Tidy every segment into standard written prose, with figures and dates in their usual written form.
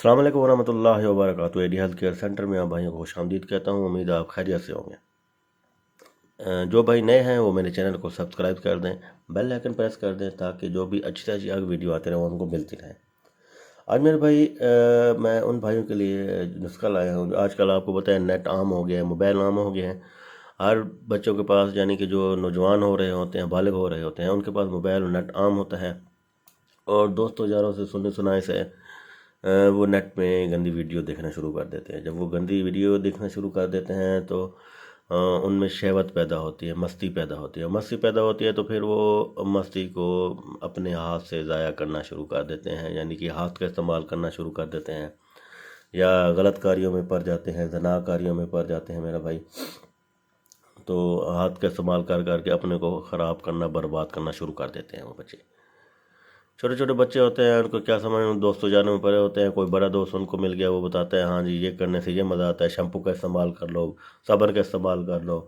السلام علیکم ورحمۃ اللہ وبرکاتہ۔ ایڈی ہیلتھ کیئر سینٹر میں آپ بھائیوں کو خوش آمدید کہتا ہوں۔ امید ہے آپ خیریت سے ہوں گے۔ جو بھائی نئے ہیں وہ میرے چینل کو سبسکرائب کر دیں، بیل آئکن پریس کر دیں تاکہ جو بھی اچھی سے اچھی ویڈیو آتے رہیں وہ ان کو ملتی رہیں۔ آج میرے بھائی میں ان بھائیوں کے لیے نسخہ لایا ہوں۔ آج کل آپ کو پتہ ہے نیٹ عام ہو گیا ہے، موبائل عام ہو گیا ہے۔ ہر بچوں کے پاس، یعنی کہ جو نوجوان ہو رہے ہوتے ہیں، بالغ ہو رہے ہوتے ہیں، ان کے پاس موبائل اور نیٹ عام ہوتا ہے، اور دوستوں یاروں سے سننے سنائے سے وہ نیٹ میں گندی ویڈیو دیکھنا شروع کر دیتے ہیں۔ جب وہ گندی ویڈیو دیکھنا شروع کر دیتے ہیں تو ان میں شہوت پیدا ہوتی ہے، مستی پیدا ہوتی ہے۔ مستی پیدا ہوتی ہے تو پھر وہ مستی کو اپنے ہاتھ سے ضائع کرنا شروع کر دیتے ہیں، یعنی کہ ہاتھ کا استعمال کرنا شروع کر دیتے ہیں، یا غلط کاریوں میں پڑ جاتے ہیں، زنا کاریوں میں پڑ جاتے ہیں میرا بھائی۔ تو ہاتھ کا استعمال کر کر کے اپنے کو خراب کرنا، برباد کرنا شروع کر دیتے ہیں وہ بچے۔ چھوٹے چھوٹے بچے ہوتے ہیں، ان کو کیا سمجھ، دوستوں جانے میں پڑے ہوتے ہیں۔ کوئی بڑا دوست ان کو مل گیا، وہ بتاتا ہے ہاں جی یہ کرنے سے یہ مزہ آتا ہے، شیمپو کا استعمال کر لو، صابن کا استعمال کر لو،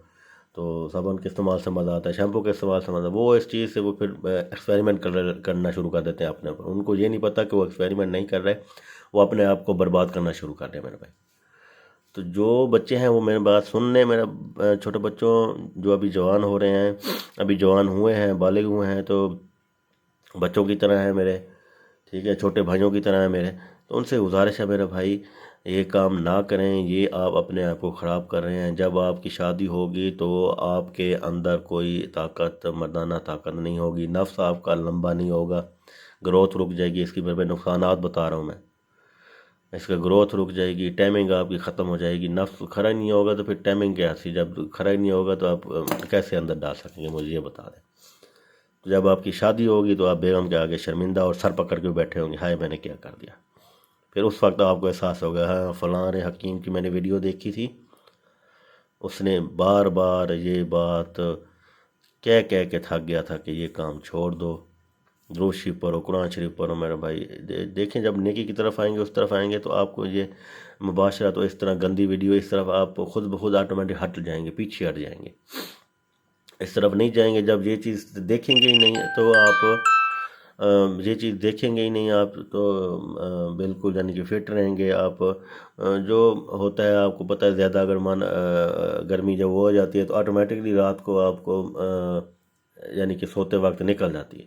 تو صابن کے استعمال سے مزہ آتا ہے، شیمپو کے استعمال سے مزہ، وہ اس چیز سے وہ پھر ایکسپیریمنٹ کرنا شروع کر دیتے ہیں اپنے اوپر۔ ان کو یہ نہیں پتہ کہ وہ ایکسپیریمنٹ نہیں کر رہے، وہ اپنے آپ کو برباد کرنا شروع کر رہے ہیں میرے بھائی۔ تو جو بچے ہیں وہ میرے بات سننے، میرا چھوٹے بچوں جو ابھی جوان ہو رہے ہیں، ابھی جوان ہوئے ہیں، بالغ ہوئے ہیں، تو بچوں کی طرح ہیں میرے، ٹھیک ہے، چھوٹے بھائیوں کی طرح ہیں میرے، تو ان سے گزارش ہے میرے بھائی یہ کام نہ کریں، یہ آپ اپنے آپ کو خراب کر رہے ہیں۔ جب آپ کی شادی ہوگی تو آپ کے اندر کوئی طاقت، مردانہ طاقت نہیں ہوگی، نفس آپ کا لمبا نہیں ہوگا، گروتھ رک جائے گی۔ اس کی میں نقصانات بتا رہا ہوں میں، اس کا گروتھ رک جائے گی، ٹائمنگ آپ کی ختم ہو جائے گی۔ نفس کھڑا ہی نہیں ہوگا تو پھر ٹائمنگ کیا سی؟ جب کھڑا ہی نہیں ہوگا تو آپ کیسے اندر ڈال سکیں گے؟ مجھے یہ بتا دیں۔ جب آپ کی شادی ہوگی تو آپ بیگم کے آگے شرمندہ اور سر پکڑ کے بیٹھے ہوں گے، ہائے میں نے کیا کر دیا۔ پھر اس وقت آپ کو احساس ہوگا ہاں فلاں حکیم کی میں نے ویڈیو دیکھی تھی، اس نے بار بار یہ بات کہہ کے تھک گیا تھا کہ یہ کام چھوڑ دو، درود شریف پڑھو، قرآن شریف پڑھو میرا بھائی۔ دیکھیں جب نیکی کی طرف آئیں گے، اس طرف آئیں گے تو آپ کو یہ مباشرت، تو اس طرح گندی ویڈیو اس طرف آپ خود بخود آٹومیٹک ہٹ جائیں گے، پیچھے ہٹ جائیں گے، اس طرف نہیں جائیں گے۔ جب یہ چیز دیکھیں گے ہی نہیں تو آپ یہ چیز دیکھیں گے ہی نہیں آپ تو بالکل یعنی کہ فٹ رہیں گے آپ۔ جو ہوتا ہے آپ کو پتہ ہے، زیادہ اگر گرمی جب وہ ہو جاتی ہے تو آٹومیٹکلی رات کو آپ کو یعنی کہ سوتے وقت نکل جاتی ہے،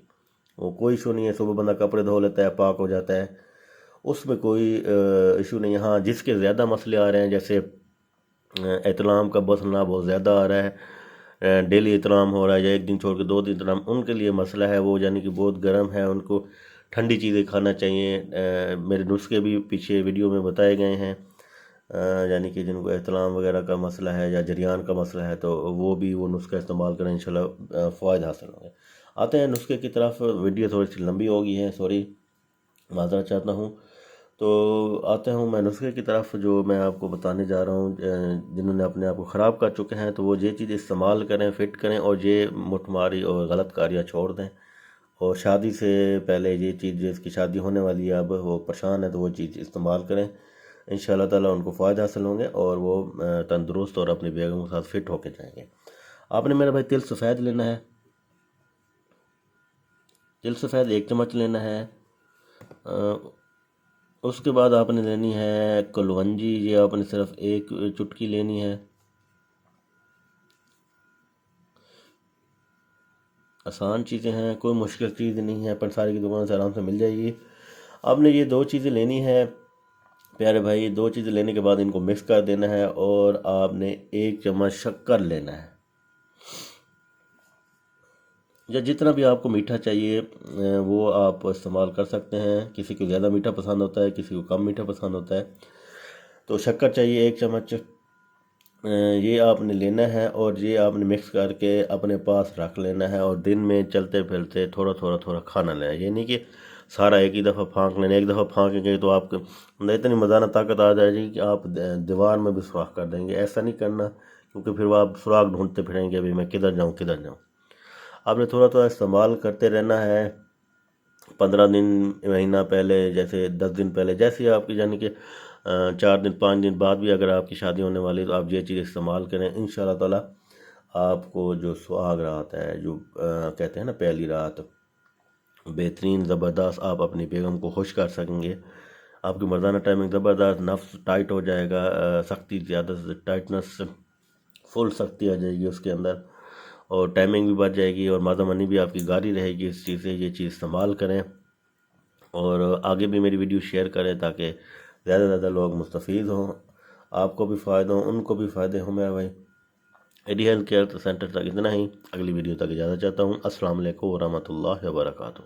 وہ کوئی ایشو نہیں ہے۔ صبح بندہ کپڑے دھو لیتا ہے، پاک ہو جاتا ہے، اس میں کوئی ایشو نہیں ہے۔ ہاں جس کے زیادہ مسئلے آ رہے ہیں، جیسے احتلام کا مسئلہ بہت زیادہ آ رہا ہے، ڈیلی احترام ہو رہا ہے یا ایک دن چھوڑ کے 2 دن احترام، ان کے لیے مسئلہ ہے وہ، یعنی کہ بہت گرم ہے، ان کو ٹھنڈی چیزیں کھانا چاہیے۔ میرے نسخے بھی پیچھے ویڈیو میں بتائے گئے ہیں، یعنی کہ جن کو احتلام وغیرہ کا مسئلہ ہے یا جریان کا مسئلہ ہے تو وہ بھی وہ نسخہ استعمال کریں، انشاءاللہ فوائد حاصل ہوں گے۔ آتے ہیں نسخے کی طرف۔ ویڈیو تھوڑی سی لمبی ہو گئی ہے، سوری، معذرت چاہتا ہوں۔ تو آتے ہوں میں نسخے کی طرف، جو میں آپ کو بتانے جا رہا ہوں۔ جنہوں نے اپنے آپ کو خراب کر چکے ہیں تو وہ یہ چیز استعمال کریں، فٹ کریں، اور یہ مٹھ ماری اور غلط کاریاں چھوڑ دیں۔ اور شادی سے پہلے یہ چیز، جس کی شادی ہونے والی ہے اب، وہ پریشان ہے تو وہ چیز استعمال کریں، انشاءاللہ تعالیٰ ان کو فائدہ حاصل ہوں گے اور وہ تندرست اور اپنی بیگم کے ساتھ فٹ ہو کے جائیں گے۔ آپ نے میرا بھائی تل سفید لینا ہے، تل سفید 1 چمچ لینا ہے۔ اس کے بعد آپ نے لینی ہے کلونجی، یہ آپ نے صرف 1 چٹکی لینی ہے۔ آسان چیزیں ہیں، کوئی مشکل چیز نہیں ہے، پنساری کی دکان سے آرام سے مل جائے گی۔ آپ نے یہ 2 چیزیں لینی ہے پیارے بھائی۔ 2 چیزیں لینے کے بعد ان کو مکس کر دینا ہے، اور آپ نے 1 چمچ شکر لینا ہے، یا جتنا بھی آپ کو میٹھا چاہیے وہ آپ استعمال کر سکتے ہیں۔ کسی کو زیادہ میٹھا پسند ہوتا ہے، کسی کو کم میٹھا پسند ہوتا ہے، تو شکر چاہیے 1 چمچ۔ یہ آپ نے لینا ہے اور یہ آپ نے مکس کر کے اپنے پاس رکھ لینا ہے، اور دن میں چلتے پھرتے تھوڑا تھوڑا تھوڑا کھانا لینا ہے۔ یہ نہیں کہ سارا ایک ہی دفعہ پھانک لینا۔ ایک دفعہ پھانکیں گے تو آپ کے اندر اتنی مردانہ طاقت آ جائے گی کہ آپ دیوار میں بھی سوراخ کر دیں گے۔ ایسا نہیں کرنا، کیونکہ پھر وہ آپ سوراخ ڈھونڈتے پھریں گے ابھی میں کدھر جاؤں کدھر جاؤں۔ آپ نے تھوڑا تھوڑا استعمال کرتے رہنا ہے، 15 دن، مہینہ پہلے، جیسے 10 دن پہلے، جیسے آپ کی، یعنی کہ 4 دن 5 دن بعد بھی اگر آپ کی شادی ہونے والی تو آپ یہ چیز استعمال کریں، انشاءاللہ تعالیٰ آپ کو جو سہاگ رات ہے، جو کہتے ہیں نا پہلی رات، بہترین زبردست آپ اپنی بیگم کو خوش کر سکیں گے۔ آپ کی مردانہ ٹائمنگ زبردست، نفس ٹائٹ ہو جائے گا، سختی زیادہ سے ٹائٹنس فل سختی آ جائے گی اس کے اندر، اور ٹائمنگ بھی بچ جائے گی، اور مادہ منی بھی آپ کی گاری رہے گی اس چیز سے۔ یہ چیز استعمال کریں اور آگے بھی میری ویڈیو شیئر کریں تاکہ زیادہ سے زیادہ لوگ مستفید ہوں، آپ کو بھی فائدہ ہوں، ان کو بھی فائدے ہوں میرا بھائی۔ ایڈی ہیلتھ کیئر سینٹر تک اتنا ہی، اگلی ویڈیو تک اجازت چاہتا ہوں۔ السلام علیکم ورحمۃ اللہ وبرکاتہ۔